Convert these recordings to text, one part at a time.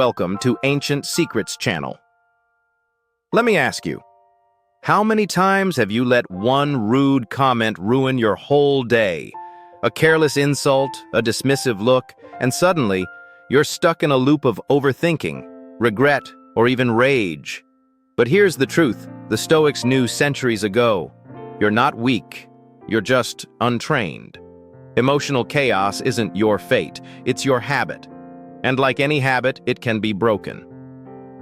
Welcome to Ancient Secrets channel. Let me ask you, how many times have you let one rude comment ruin your whole day? A careless insult, a dismissive look, and suddenly you're stuck in a loop of overthinking, regret, or even rage. But here's the truth the Stoics knew centuries ago. You're not weak, you're just untrained. Emotional chaos isn't your fate, it's your habit. And like any habit, it can be broken.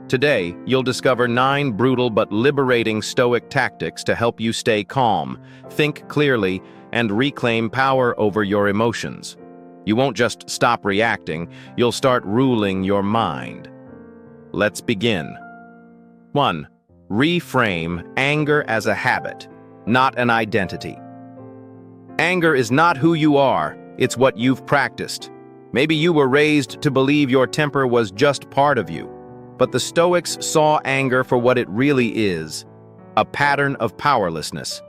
Today, you'll discover 9 brutal but liberating Stoic tactics to help you stay calm, think clearly, and reclaim power over your emotions. You won't just stop reacting, you'll start ruling your mind. Let's begin. 1. Reframe anger as a habit, not an identity. Anger is not who you are, it's what you've practiced. Maybe you were raised to believe your temper was just part of you, but the Stoics saw anger for what it really is, a pattern of powerlessness.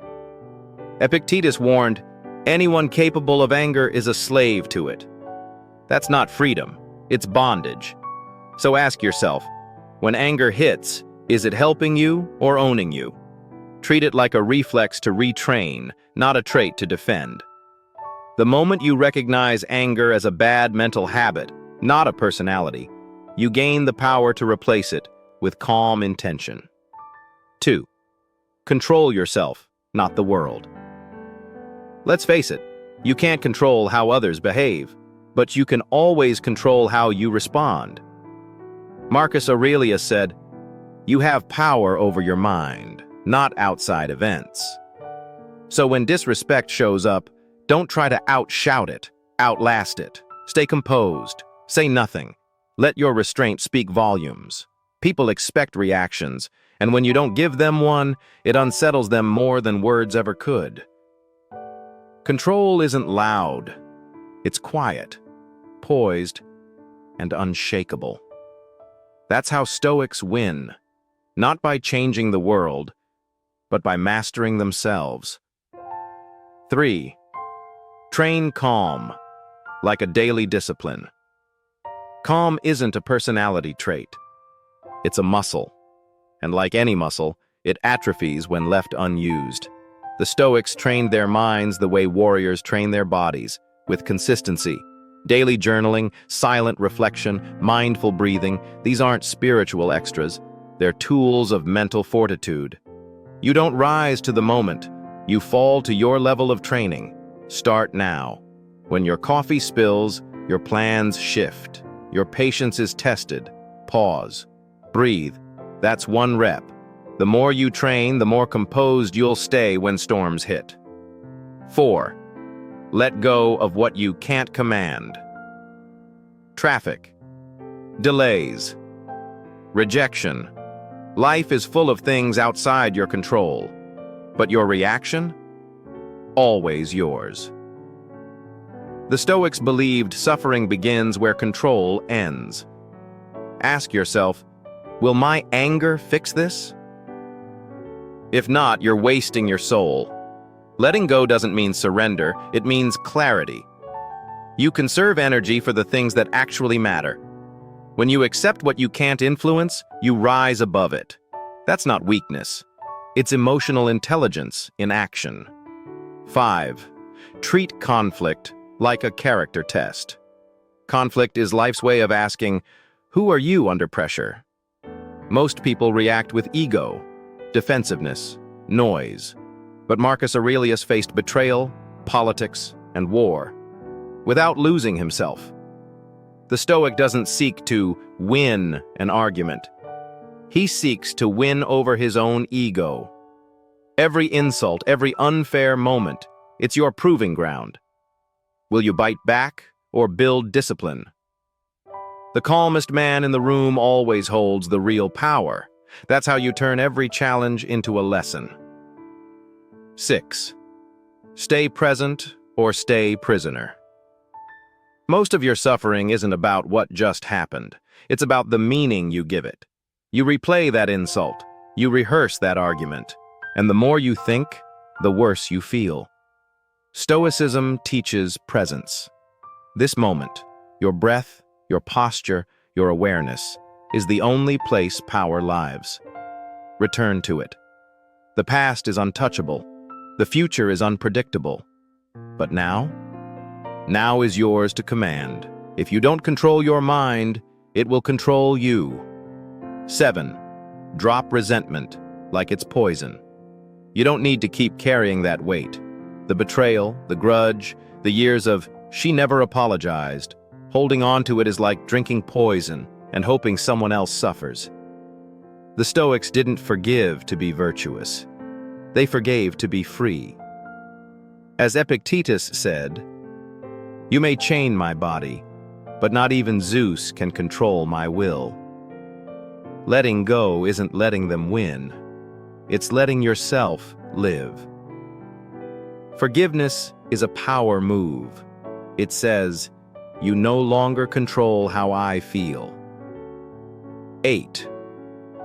Epictetus warned, anyone capable of anger is a slave to it. That's not freedom, it's bondage. So ask yourself, when anger hits, is it helping you or owning you? Treat it like a reflex to retrain, not a trait to defend. The moment you recognize anger as a bad mental habit, not a personality, you gain the power to replace it with calm intention. 2. Control yourself, not the world. Let's face it, you can't control how others behave, but you can always control how you respond. Marcus Aurelius said, "You have power over your mind, not outside events." So when disrespect shows up, don't try to outshout it, outlast it. Stay composed. Say nothing. Let your restraint speak volumes. People expect reactions, and when you don't give them one, it unsettles them more than words ever could. Control isn't loud. It's quiet, poised, and unshakable. That's how Stoics win, not by changing the world, but by mastering themselves. 3. Train calm, like a daily discipline. Calm isn't a personality trait. It's a muscle. And like any muscle, it atrophies when left unused. The Stoics trained their minds the way warriors train their bodies, with consistency. Daily journaling, silent reflection, mindful breathing, these aren't spiritual extras. They're tools of mental fortitude. You don't rise to the moment. You fall to your level of training. Start now. When your coffee spills, your plans shift. Your patience is tested. Pause. Breathe. That's 1 rep. The more you train, the more composed you'll stay when storms hit. 4. Let go of what you can't command. Traffic. Delays. Rejection. Life is full of things outside your control. But your reaction? Always yours. The Stoics believed suffering begins where control ends. Ask yourself, will my anger fix this? If not, you're wasting your soul. Letting go doesn't mean surrender, it means clarity. You conserve energy for the things that actually matter. When you accept what you can't influence, you rise above it. That's not weakness. It's emotional intelligence in action. 5. Treat conflict like a character test. Conflict is life's way of asking, who are you under pressure? Most people react with ego, defensiveness, noise. But Marcus Aurelius faced betrayal, politics, and war, without losing himself. The Stoic doesn't seek to win an argument. He seeks to win over his own ego. Every insult, every unfair moment, it's your proving ground. Will you bite back or build discipline? The calmest man in the room always holds the real power. That's how you turn every challenge into a lesson. 6. Stay present or stay prisoner. Most of your suffering isn't about what just happened. It's about the meaning you give it. You replay that insult. You rehearse that argument. And the more you think, the worse you feel. Stoicism teaches presence. This moment, your breath, your posture, your awareness, is the only place power lives. Return to it. The past is untouchable. The future is unpredictable. But now? Now is yours to command. If you don't control your mind, it will control you. 7. Drop resentment like it's poison. You don't need to keep carrying that weight. The betrayal, the grudge, the years of "she never apologized." Holding on to it is like drinking poison and hoping someone else suffers. The Stoics didn't forgive to be virtuous. They forgave to be free. As Epictetus said, "You may chain my body, but not even Zeus can control my will." Letting go isn't letting them win. It's letting yourself live. Forgiveness is a power move. It says, "You no longer control how I feel." 8.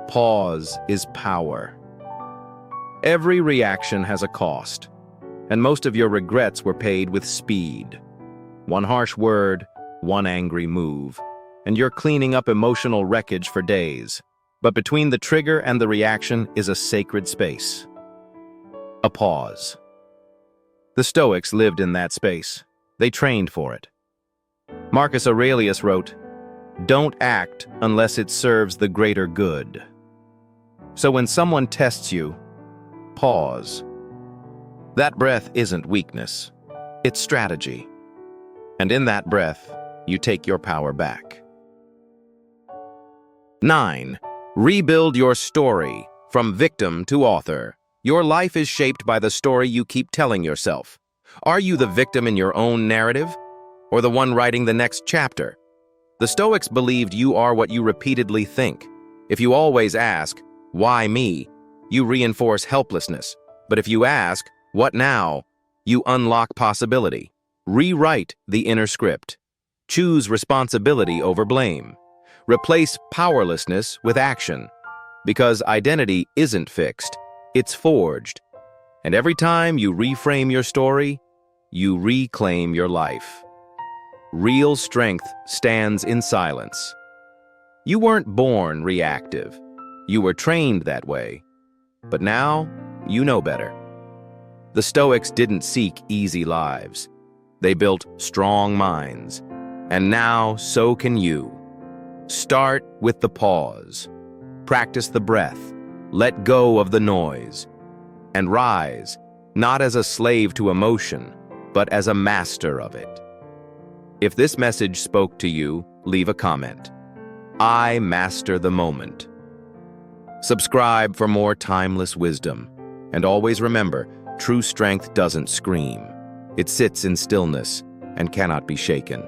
Pause is power. Every reaction has a cost, and most of your regrets were paid with speed. One harsh word, one angry move, and you're cleaning up emotional wreckage for days. But between the trigger and the reaction is a sacred space. A pause. The Stoics lived in that space. They trained for it. Marcus Aurelius wrote, "Don't act unless it serves the greater good." So when someone tests you, pause. That breath isn't weakness. It's strategy. And in that breath, you take your power back. 9. Rebuild your story from victim to author. Your life is shaped by the story you keep telling yourself. Are you the victim in your own narrative, or the one writing the next chapter? The Stoics believed you are what you repeatedly think. If you always ask, "Why me?" you reinforce helplessness. But if you ask, "What now?" you unlock possibility. Rewrite the inner script. Choose responsibility over blame. Replace powerlessness with action. Because identity isn't fixed, it's forged. And every time you reframe your story, you reclaim your life. Real strength stands in silence. You weren't born reactive. You were trained that way. But now, you know better. The Stoics didn't seek easy lives. They built strong minds. And now, so can you. Start with the pause. Practice the breath. Let go of the noise. And rise, not as a slave to emotion, but as a master of it. If this message spoke to you, leave a comment. I master the moment. Subscribe for more timeless wisdom. And always remember, true strength doesn't scream. It sits in stillness and cannot be shaken.